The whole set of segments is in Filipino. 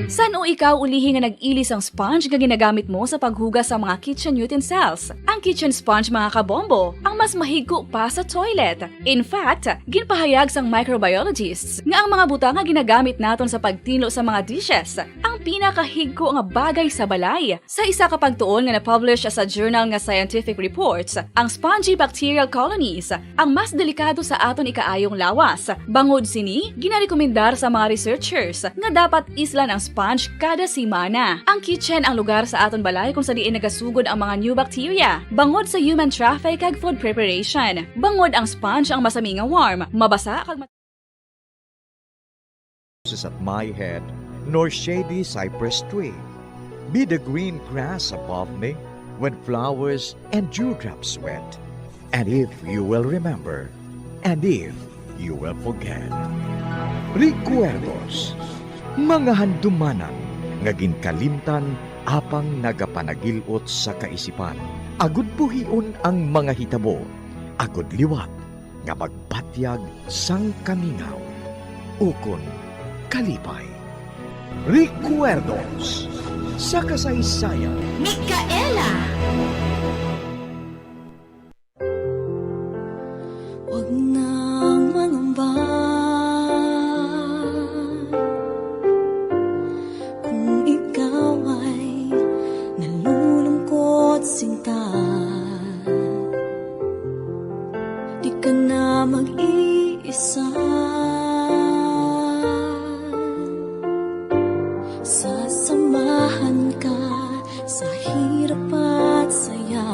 San o ikaw ulihi nga nag-ilis ang sponge nga ginagamit mo sa paghugas sa mga kitchen utensils? Ang kitchen sponge mga kabombo, ang mas mahigko pa sa toilet. In fact, ginpahayag sang microbiologists nga ang mga butang nga ginagamit naton sa pagtilo sa mga dishes ang pinakahigko nga bagay sa balay. Sa isa ka pagtuon nga na-publish sa journal nga Scientific Reports, ang spongy bacterial colonies ang mas delikado sa aton ikaayong lawas. Bangod sini, ginarekomendar sa mga researchers nga dapat islan ang sponge kada simana. Ang kitchen ang lugar sa aton balay kung sa diin nagasugod ang mga new bacteria. Bangod sa human traffic kag food preparation. Bangod ang sponge ang masami nga warm, mabasa kag at my head, nor shady cypress tree. Be the green grass above me when flowers and dewdrops wet. And if you will remember, and if you will forget. Recuerdos, mga handumanan nga ginkalimtan apang nagapanagilot sa kaisipan. Agud buhion ang mga hitabo, agud liwat nga magpatyag sang kamingaw. Ukon kalipay. Recuerdos sa kasaysayan. Micaela! Huwag nang mangamba kung ikaw ay nalulungkot sinta. Di ka na mag-iisa. Sasamahan ka sa hirap at saya.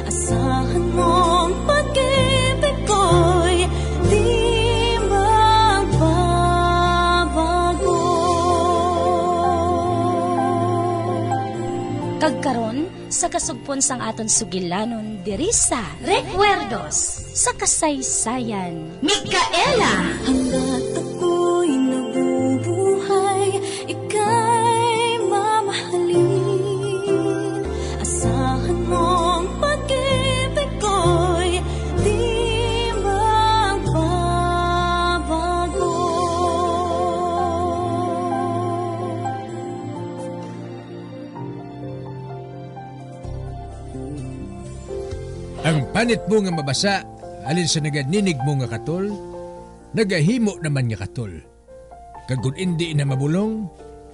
Asahan mong pag-ibig ko'y di magbabago. Kagkaron sa kasugpon sang aton sugilanon diri sa Recuerdos sa kasaysayan. Micaela! Hanggat ako'y nabubuhay, ika'y mamahalin. Asahan mong pag-ibig ko'y di magbabago. Ang panit mo nga mabasa, alin sa naganinig mo nga katol, nagahimo naman nga katol. Kagud hindi na mabulong,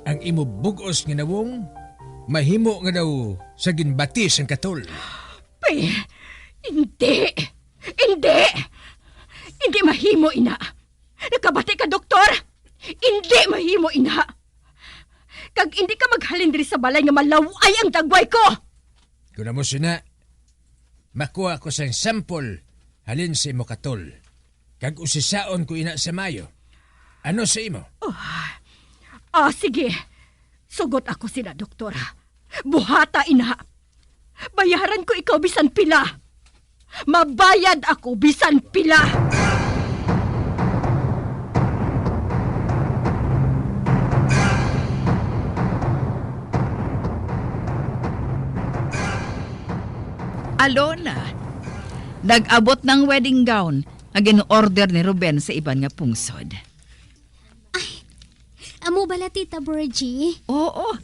ang imo bugos nga nawong, mahimo nga daw sa ginbatis ang katol. Pe, hindi. Hindi. Hindi mahimo, ina. Nakabati ka, doktor. Hindi mahimo, ina. Kag hindi ka maghalin diri sa balay nga malaway ang dagway ko. Kung mo sina, makuha ko sa sample halin sa imo katol. Kag usisaon ko ina sa mayo. Ano sa imo? Sige. Sugot ako sila, doktora. Buhata, ina. Bayaran ko ikaw bisan pila. Mabayad ako bisan pila. Alona, nag-abot ng wedding gown ang gin-order ni Ruben sa iban nga pungsod. Amo bala, Tita Virgie? Oo,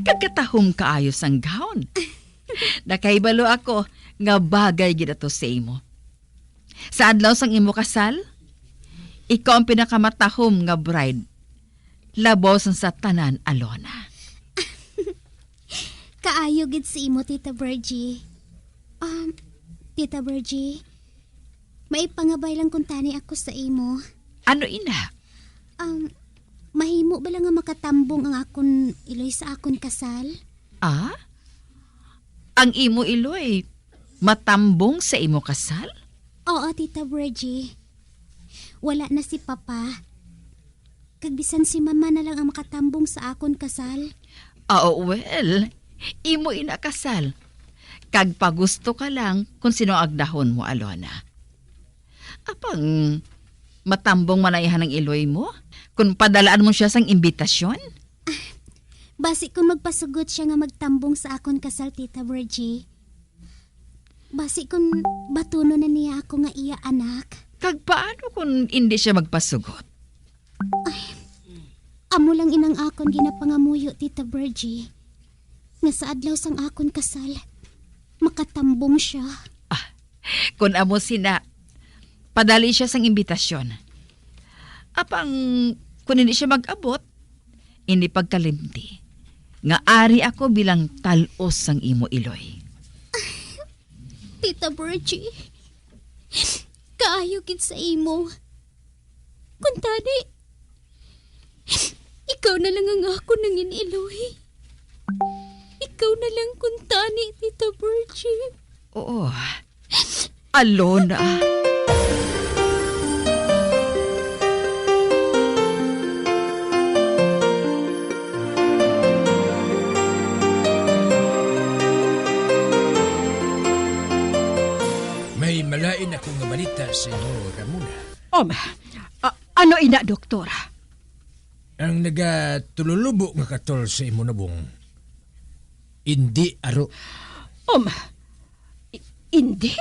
kagkatahom kaayos ang gown. Nakaibalo ako nga bagay gid ato sa imo. Sa adlaw sang imo kasal, ikaw ang pinakamatahom nga bride. Labaw sang sa tanan, Alona. Kaayo gid sa imo, Tita Virgie. Tita Virgie, may pangabay lang kung tani ako sa imo. Ano ina? Mahimo ba lang nga makatambong ang akon iloy sa akon kasal? Ang imo iloy matambong sa imo kasal? Oo, Tita Virgie. Wala na si Papa. Kagbisan si Mama na lang ang makatambong sa akon kasal. Well, imo ina kasal. Kag pagusto ka lang kung sino agdahon mo, Alona. Apang matambong manayahan ng iloy mo? Kung padalaan mo siya sang imbitasyon? Basi kung magpasugot siya nga magtambong sa akon kasal, Tita Virgie. Basi kung batuno na niya ako nga iya anak. Kag paano kung hindi siya magpasugot? Amo lang inang akon ginapangamuyo, Tita Virgie. Nga sa adlaw sang akon kasal, makatambong siya. Kung amo sina, padali siya sang imbitasyon. Apang kung hindi siya mag-abot, hindi pagkalimti. Nga ari ako bilang talos sang imo iloy. Tita Virgie, kaayo gid sa imo. Kuntani, ikaw na lang ang ako nang iniloy. Ikaw na lang kuntani, Tita Virgie. Oo. Alona. May malain akong nga balita sa inyo, Ramona. Ano ina, doktor? Ang nagatululubo nga katol sa imo nabong, hindi aro. Hindi.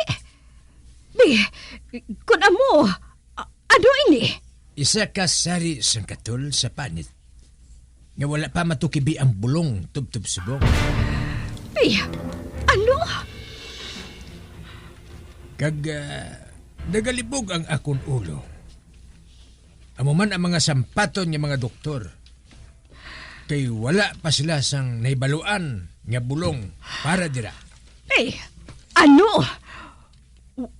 Kung amo, ano ini? Isa ka sari sang katol sa panit. Nga wala pa matukibi ang bulong tubtub subong. Ano? Kag nagalibog ang akon ulo. Amo man ang mga sampaton ng mga doktor. Kay wala pa sila sang naibaluan nga bulong para dira. Ano?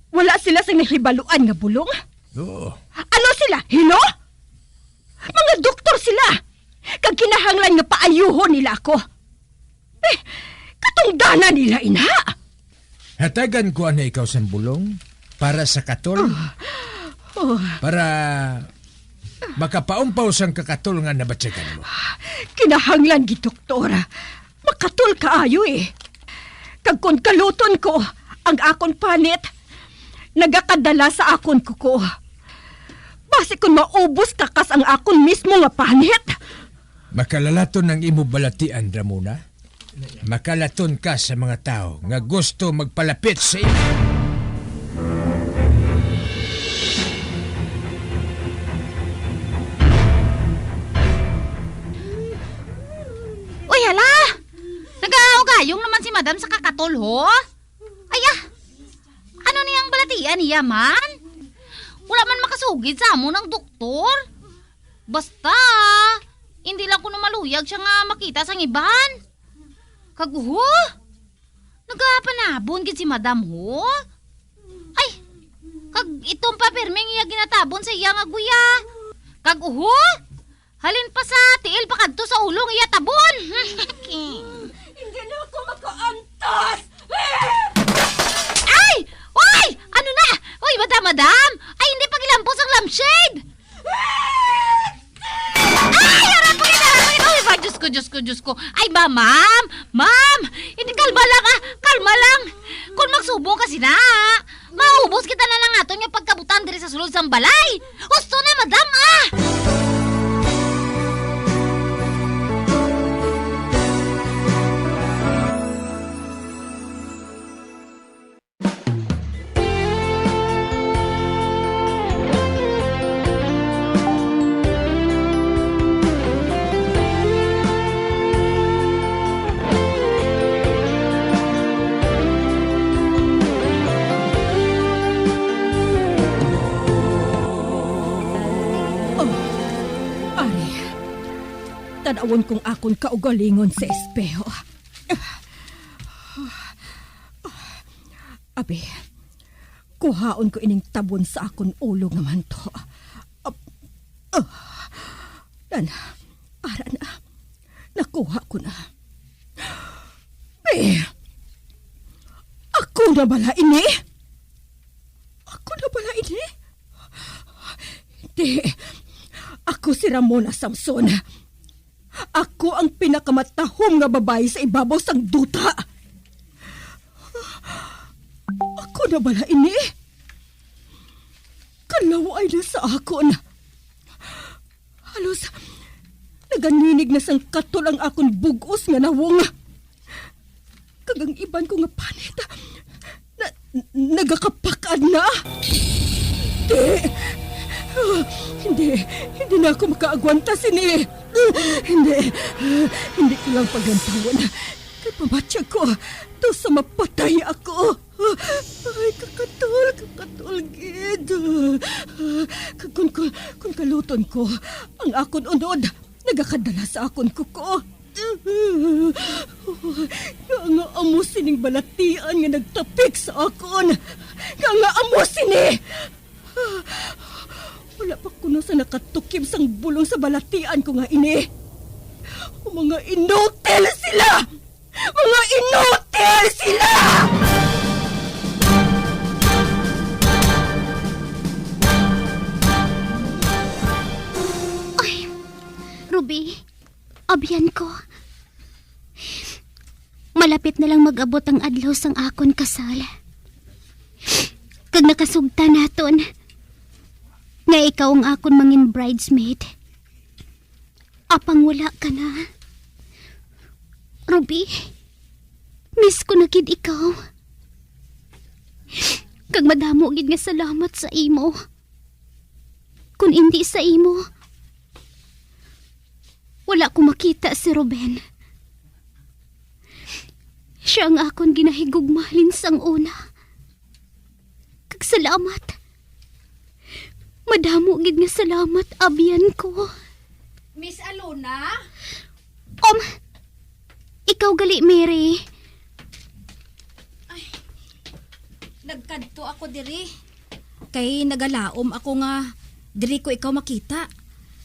Wala sila sa nahibaluan nga bulong? Oo. Ano sila? Hino? Mga doktor sila. Kag kinahanglan nga paayuhon nila ako. Katungdana nila, ina. Hatagan ko na ikaw sa bulong para sa katol. Para makapaumpaw sang kakatol nga nabatsagan mo. Kinahanglan gi doktora. Makatul kaayo Kag kon kaluton ko ang akon panit, nagakadala sa akon kuko. Basi kung maubos kakas ang akon mismo nga panit. Makalalaton ng imo balatian, Ramona. Makalaton ka sa mga tao nga gusto magpalapit sa iyo. Uy, hala! Nag-augayong naman si madam sa kakatol, ho? Ano niyang balatian niya, man? Wala man makasugid sa amo ng doktor. Basta, hindi lang ko maluyag siya nga makita sang iban. Kaguho? Nagapanabon gid si madam, ho? Ay, kag itong papirmeng iya ginatabon sa iya nga guya. Kaguho? Halin pa sa tiil pa kadto sa ulong iya tabon. Hindi na ako makaantas! Ay! Uy! Ano na? Uy, madam! Ay, hindi pa gilampos ang lampshade! Ay! Harap ko yun! Uy, Diyos ko. Ay, ma'am! Hindi, kalma lang! Kung magsubong kasi na, maubos kita na lang aton yung pagkabutan diri sa sulod sang balay! Gusto na, madam, Tanawon kong akon kaugalingon sa espeho. Abi, kuhaon ko ining tabon sa akon ulo nga man to. Ara na. Nakuha ko na. Ako na bala ini? Hindi. Ako si Ramona Samson. Ako ang pinakamatahom nga babae sa ibabaw sang duta. Ako na bala ini? Kalaway na sa akon. Halos, naganinig na sang katol ang akon bugos nga nawong. Kagang iban ko nga panit. Nagakapakan na? Hindi na ako makaagwanta sini. Hindi ko lang pagantawan. Kay pamatya ko, to sa mapatay ako. Ay, kakatol, gid. Kung kaluton ko, ang akon unod, nagakadala sa akon kuko. Nga amo sining balatian nga nagtapik sa akon. Nga amo sini. Wala pa kuno sa nakatukib sang bulong sa balatian ko nga ini. O mga inutil sila! Mga inutil sila! Ay, Ruby, abyan ko. Malapit na lang mag-abot ang adlaw sang akon kasal. Kag nakasugta naton, nga ikaw ang akon mangin bridesmaid. Apang wala ka na. Ruby, miss ko na gid ikaw. Kag madamo gid nga salamat sa imo. Kung hindi sa imo, wala ko makita si Ruben. Siya ang akon ginahigugmahalin sang una. Kag salamat. Madamo gid nga salamat, abyan ko. Miss Alona? Ikaw gali, Mary. Nagkadto ako diri. Kay nagalaom ako nga diri ko ikaw makita.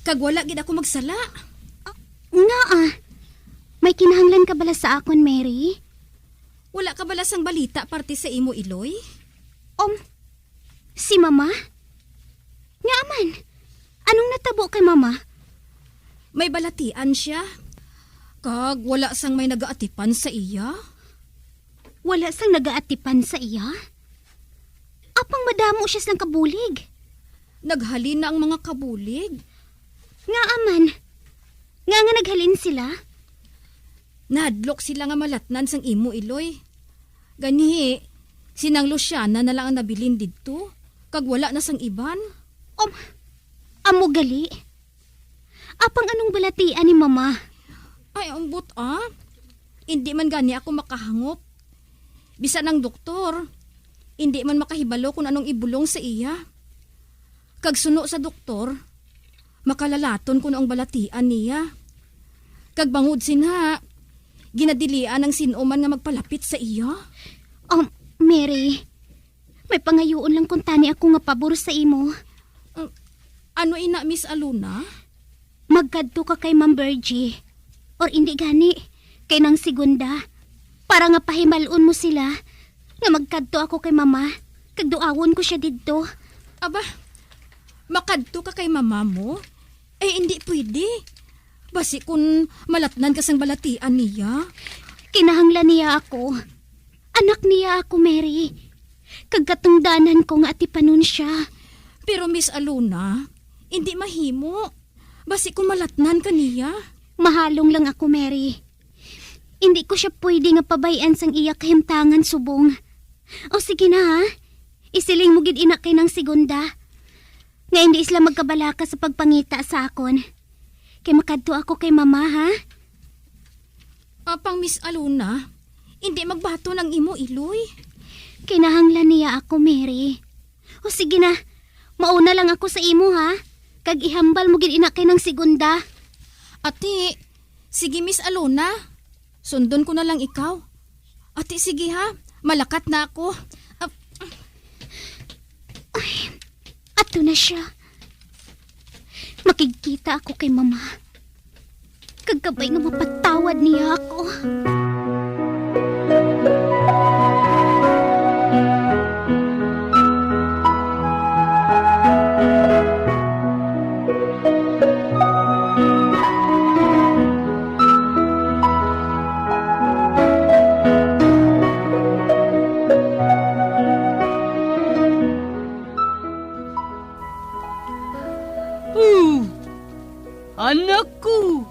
Kag wala gid ako magsala. May kinahanglan ka bala sa akon, Mary? Wala ka bala sang balita parte sa imo Iloy? Si Mama? Nga man, anong natabo kay Mama? May balatian siya. Kag wala sang may nagaatipan sa iya. Wala sang nagaatipan sa iya? Apang madamo siya sang kabulig. Naghalin na ang mga kabulig. Nga aman, nga naghalin sila? Nadlok sila nga malatnan sang imo Iloy. Ganihi, sinang Luciana na lang ang nabilin didto. Kag wala na sang iban. Amo gali? Apang anong balatian ni Mama? Ay, ambot Hindi man gani ako makahangop. Bisa ng doktor, hindi man makahibalo kung anong ibulong sa iya. Kag suno sa doktor, makalalaton kung ang balatian niya. Kag bangod sinha, ginadilian ang sinuman nga magpalapit sa iya. Mary, may pangayoon lang kung tani ako nga pabor sa imo. Ano ina, Miss Aluna? Magkadto ka kay Ma'am Bergie. Or hindi gani, kay nang segunda. Para nga pahimalon mo sila, nga magkadto ako kay Mama. Kagduawon ko siya didto. Aba, makadto ka kay mama mo? Eh, hindi pwede. Basi kung malatnan ka sang balatian niya. Kinahanglan niya ako. Anak niya ako, Mary. Kagkatungdanan ko nga atipanon siya. Pero Miss Aluna, hindi mahimo. Basi kung malatnan ka niya. Mahalong lang ako, Mary. Hindi ko siya pwede nga pabayan sang iya kahimtangan subong. O sige na ha, isiling mo gid ina kay ng segunda. Nga hindi sila magkabalaka sa pagpangita sa akon. Kay makadto ako kay Mama ha. Apang Miss Aluna, hindi magbato ng imo Iloy. Kinahanglan niya ako, Mary. O sige na, mauna lang ako sa imo ha. Kag ihambal mo gid ina kay ng segunda. Ate, sige Miss Alona. Sundon ko na lang ikaw. Ate, sige ha. Malakat na ako. Ato na siya. Makikita ako kay Mama. Kagkabay nga mapatawad niya ako. Anak ko,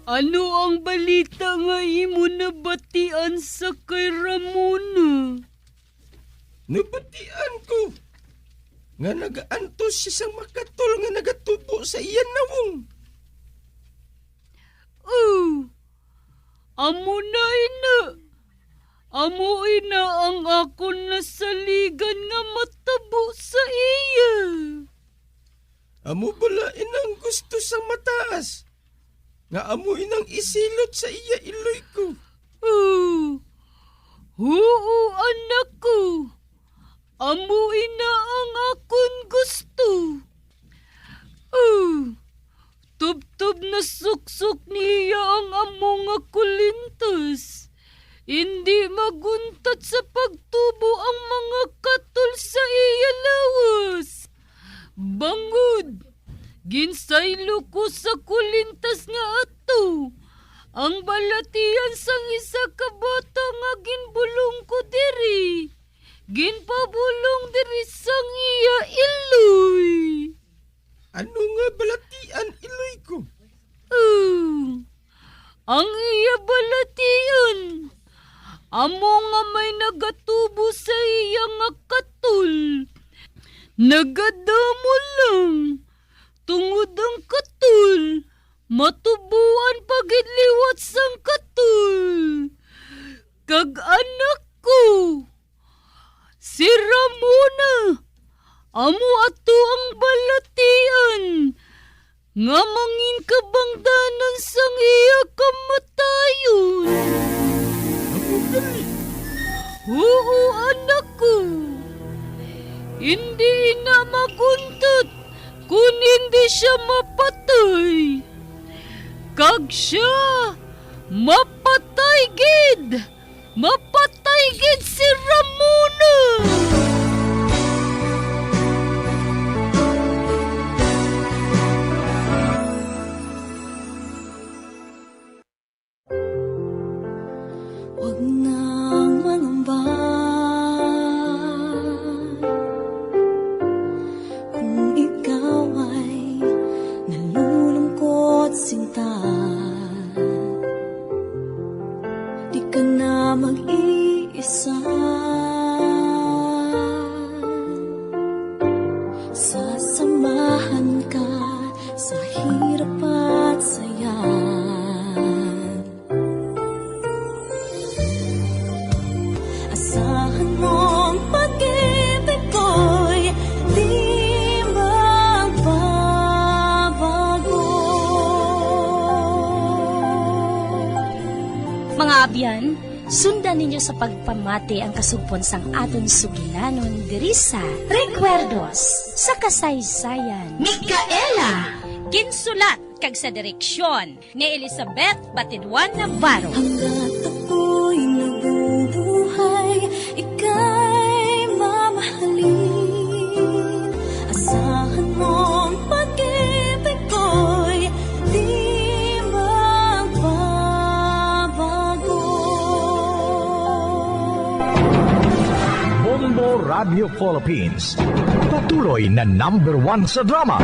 ano ang balita nga imo nabatian sa kay Ramona? Nabatian ko nga nagaantos siya sang makatol nga nagatubo sa iyan nawong. Amo na ina. Amo ina ang akon nasaligan nga matabo sa iya. Amo bala inang gusto sang mataas. Nga amo inang isilot sa iya iloy ko. Oo, anak ko. Amo ina ang akon gusto. Tub-tub na suksok niya ang amo nga kulintas. Hindi maguntat sa pagtubo ang mga katol sa iya lawas. Bangod, ginsaylo ko sa kulintas nga ato. Ang balatian sang isa ka bata nga ginbulong ko diri. Ginpabulong diri sang iya iloy. Ano nga balatian iloy ko? Ang iya balatian. Amo nga may nagatubo sa iya nga katul. Nagadamo lang. Tungod ang katul. Matubuan pagidliwat sang katul. Kag anak ko. Si Ramona. Amo ato ang balatian. Nga mangin kabangdanan sang iya kamatayon. Oo, anak ko. Hindi na maguntot kung hindi siya mapatay. Kag siya mapatay gid. Mapatay gid si Ramona. Huwag nang mangamba kung ikaw ay nalulungkot sinta. Di ka na mag-iisa. Sasamahan ka sa hirap at saya. Asahan mong pag-ibig ko'y di magbabago. Mga abyan, sundan ninyo sa pagpamati ang kasugpon sang aton sugilanon diri sa Recuerdos sa kasaysayan. Micaela! Ginsulat kag sa direksyon ni Elizabeth Batidwan Navarro. Hanggat ako'y nabubuhay, ika'y mamahalin. Asahan mong pag-ibig ko'y di magbabago. Bombo Radio Philippines. Patuloy na #1 sa drama.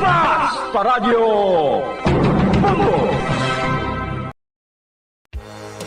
Mas Radyo Bombo!